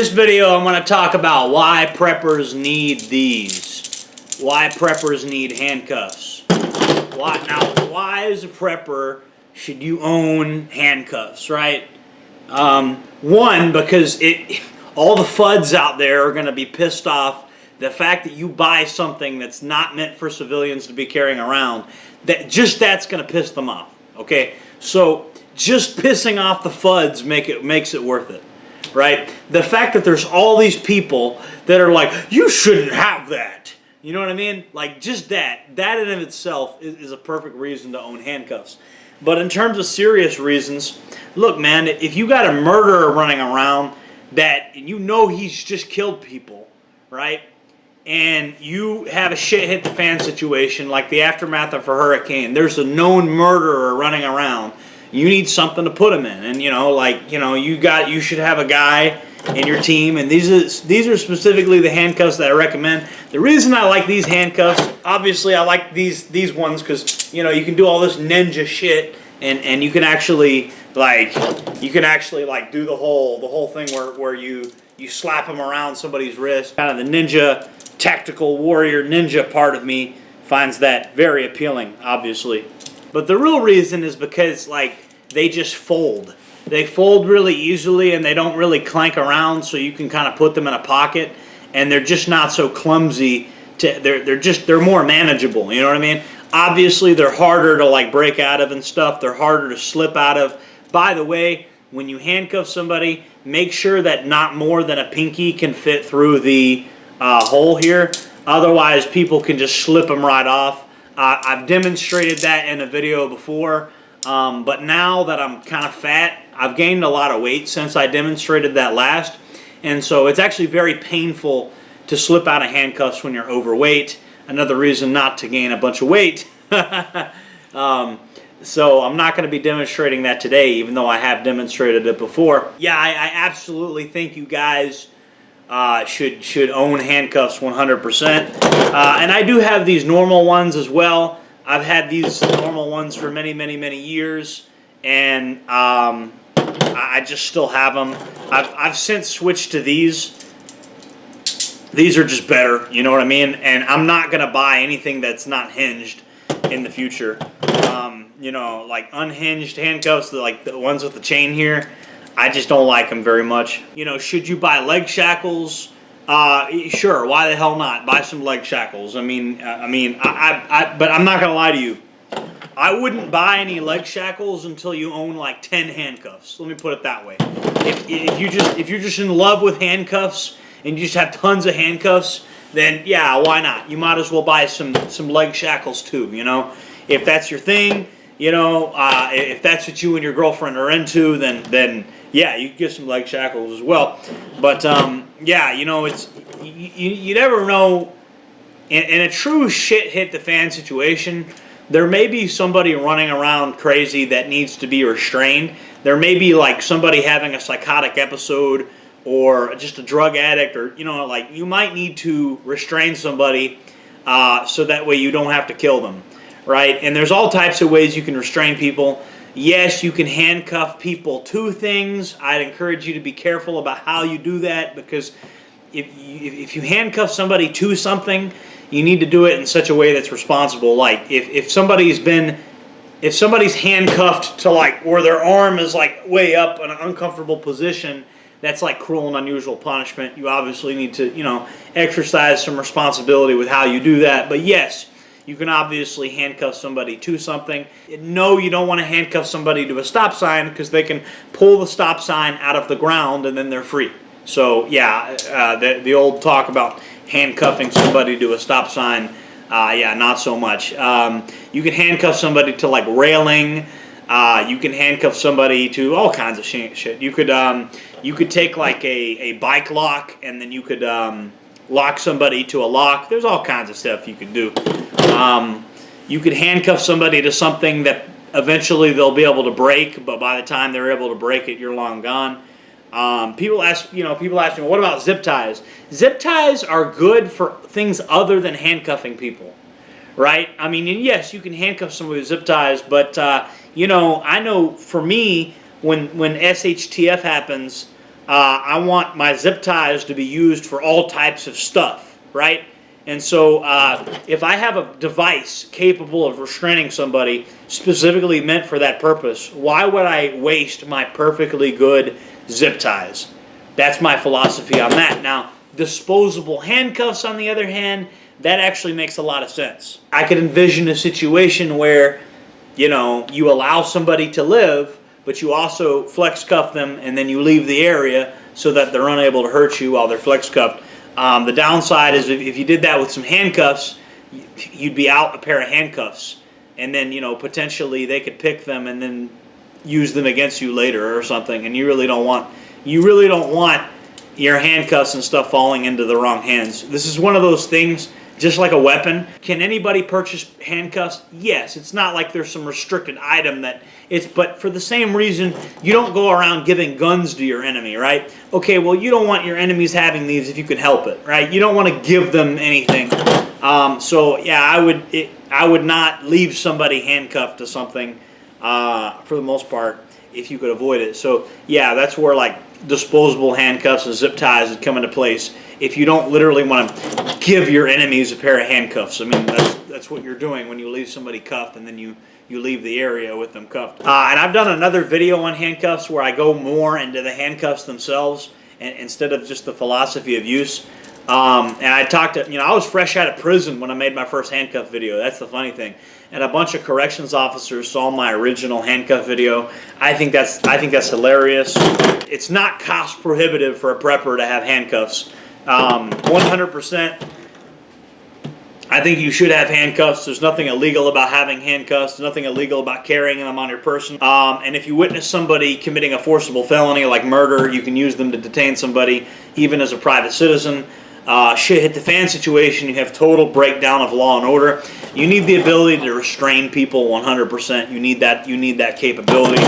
this video, I'm going to talk about why preppers need these. Why preppers need handcuffs. Why as a prepper should you own handcuffs, right? One, because all the FUDs out there are going to be pissed off. The fact that you buy something that's not meant for civilians to be carrying around, that's going to piss them off. Okay, so just pissing off the FUDs makes it worth it, right? The fact that there's all these people that are like, you shouldn't have that. You know what I mean? Like, just that in and of itself is a perfect reason to own handcuffs. But in terms of serious reasons, look, man, if you got a murderer running around and you know he's just killed people, right? And you have a shit hit the fan situation like the aftermath of a hurricane. There's a known murderer running around. You need something to put him in, and you should have a guy in your team, and these are specifically the handcuffs that I recommend. The reason I like these handcuffs, obviously, I like these ones because you can do all this ninja shit, and you can actually do the whole thing where you slap them around somebody's wrist. Kind of the ninja, tactical warrior ninja part of me finds that very appealing, obviously. But the real reason is because they just fold. They fold really easily and they don't really clank around, so you can kind of put them in a pocket, and they're just not so clumsy. They're more manageable. You know what I mean? Obviously, they're harder to break out of and stuff. They're harder to slip out of. By the way, when you handcuff somebody, make sure that not more than a pinky can fit through the hole here. Otherwise, people can just slip them right off. I've demonstrated that in a video before, but now that I'm kind of fat, I've gained a lot of weight since I demonstrated that last, and so it's actually very painful to slip out of handcuffs when you're overweight. Another reason not to gain a bunch of weight. So I'm not going to be demonstrating that today, even though I have demonstrated it before. Yeah, I absolutely think you guys should own handcuffs 100%. And I do have these normal ones as well. I've had these normal ones for many, many, many years, and I just still have them. I've since switched to these. These are just better, you know what I mean? And I'm not going to buy anything that's not hinged in the future. Like unhinged handcuffs, like the ones with the chain here, I just don't like them very much. Should you buy leg shackles? Sure, why the hell not? Buy some leg shackles. But I'm not gonna lie to you. I wouldn't buy any leg shackles until you own like 10 handcuffs. Let me put it that way. If you're just in love with handcuffs and you just have tons of handcuffs, then yeah, why not? You might as well buy some leg shackles too. If that's your thing, if that's what you and your girlfriend are into, then yeah, you can get some leg shackles as well. But yeah, it's you never know. In a true shit hit the fan situation, there may be somebody running around crazy that needs to be restrained. There may be somebody having a psychotic episode, or just a drug addict, or you might need to restrain somebody so that way you don't have to kill them, right? And there's all types of ways you can restrain people. Yes, you can handcuff people to things. I'd encourage you to be careful about how you do that, because if you handcuff somebody to something, you need to do it in such a way that's responsible. Like if somebody's handcuffed to where their arm is way up in an uncomfortable position, that's cruel and unusual punishment. You obviously need to exercise some responsibility with how you do that. But yes, you can obviously handcuff somebody to something. No, you don't want to handcuff somebody to a stop sign, because they can pull the stop sign out of the ground and then they're free. So yeah, the old talk about handcuffing somebody to a stop sign, yeah, not so much. You can handcuff somebody to railing. You can handcuff somebody to all kinds of shit. You could take a bike lock, and then you could lock somebody to a lock. There's all kinds of stuff you could do. You could handcuff somebody to something that eventually they'll be able to break, but by the time they're able to break it, you're long gone. People ask me, what about zip ties? Zip ties are good for things other than handcuffing people, right? I mean, and yes, you can handcuff somebody with zip ties, but I know for me, when SHTF happens, I want my zip ties to be used for all types of stuff, right? And so if I have a device capable of restraining somebody specifically meant for that purpose, why would I waste my perfectly good zip ties? That's my philosophy on that. Now, disposable handcuffs, on the other hand, that actually makes a lot of sense. I could envision a situation where, you know, you allow somebody to live, but you also flex cuff them and then you leave the area so that they're unable to hurt you while they're flex cuffed. The downside is if you did that with some handcuffs, you'd be out a pair of handcuffs, and then, you know, potentially they could pick them and then use them against you later or something, and you really don't want your handcuffs and stuff falling into the wrong hands. This is one of those things, just like a weapon. Can anybody purchase handcuffs? Yes. It's not like there's some restricted item that it's, but for the same reason, you don't go around giving guns to your enemy, right? Okay, well, you don't want your enemies having these if you can help it, right? You don't want to give them anything. So yeah, I would not leave somebody handcuffed to something for the most part if you could avoid it. So yeah, that's where like disposable handcuffs and zip ties would come into place. If you don't literally want to give your enemies a pair of handcuffs. I mean, that's what you're doing when you leave somebody cuffed and then you leave the area with them cuffed. And I've done another video on handcuffs where I go more into the handcuffs themselves instead of just the philosophy of use. And I talked to, you know, I was fresh out of prison when I made my first handcuff video. That's the funny thing. And a bunch of corrections officers saw my original handcuff video. I think that's hilarious. It's not cost prohibitive for a prepper to have handcuffs. 100%. I think you should have handcuffs. There's nothing illegal about having handcuffs. There's nothing illegal about carrying them on your person. And if you witness somebody committing a forcible felony like murder, you can use them to detain somebody, even as a private citizen. Shit hit the fan situation, you have total breakdown of law and order. You need the ability to restrain people 100%. You need that capability.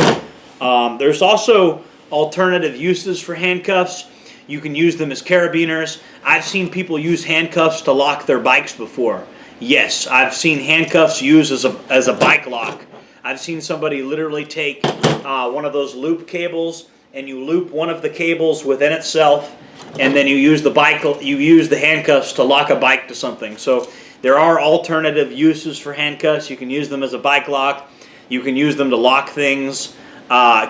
There's also alternative uses for handcuffs. You can use them as carabiners. I've seen people use handcuffs to lock their bikes before. Yes, I've seen handcuffs used as a bike lock. I've seen somebody literally take one of those loop cables and you loop one of the cables within itself, and then you use the handcuffs to lock a bike to something. So there are alternative uses for handcuffs. You can use them as a bike lock. You can use them to lock things,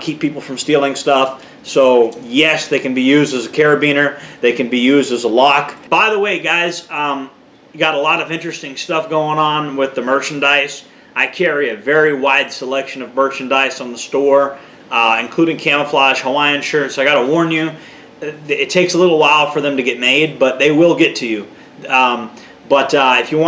keep people from stealing stuff. So yes, they can be used as a carabiner. They can be used as a lock. By the way, guys, you got a lot of interesting stuff going on with the merchandise. I carry a very wide selection of merchandise on the store, including camouflage Hawaiian shirts. I gotta warn you, it takes a little while for them to get made, but they will get to you. But if you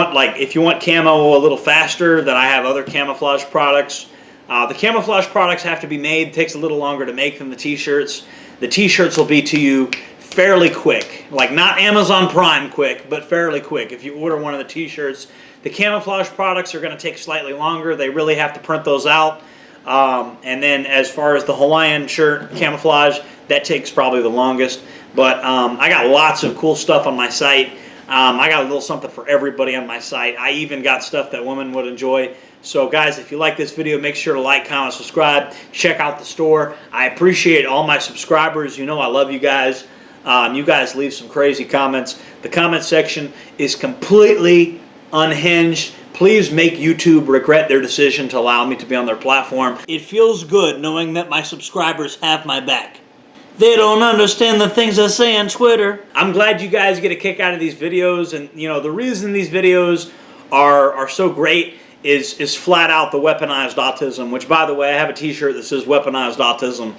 want camo a little faster, then I have other camouflage products. The camouflage products have to be made. It takes a little longer to make than the t-shirts. The t-shirts will be to you fairly quick, like not Amazon Prime quick, but fairly quick. If you order one of the t-shirts, the camouflage products are going to take slightly longer. They really have to print those out. And then as far as the Hawaiian shirt camouflage, that takes probably the longest. But I got lots of cool stuff on my site. I got a little something for everybody on my site. I even got stuff that women would enjoy. So guys, if you like this video, make sure to like, comment, subscribe. Check out the store. I appreciate all my subscribers. You know I love you guys. You guys leave some crazy comments. The comment section is completely unhinged. Please make YouTube regret their decision to allow me to be on their platform. It feels good knowing that my subscribers have my back. They don't understand the things I say on Twitter. I'm glad you guys get a kick out of these videos, and you know the reason these videos are so great is flat out the weaponized autism, which by the way, I have a t-shirt that says weaponized autism.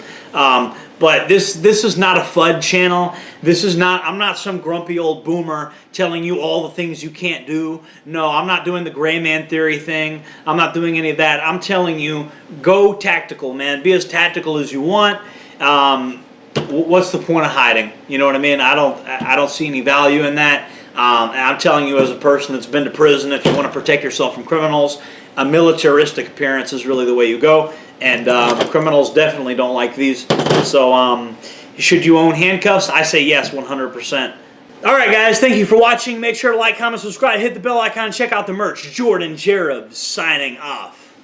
But this is not a FUD channel. I'm not some grumpy old boomer telling you all the things you can't do. No, I'm not doing the gray man theory thing. I'm not doing any of that. I'm telling you, go tactical, man. Be as tactical as you want. What's the point of hiding? You know what I mean? I don't see any value in that. And I'm telling you as a person that's been to prison, if you want to protect yourself from criminals, a militaristic appearance is really the way you go. And criminals definitely don't like these. So should you own handcuffs? I say yes, 100%. Alright guys, thank you for watching. Make sure to like, comment, subscribe, hit the bell icon, check out the merch. Jordan Jareb signing off.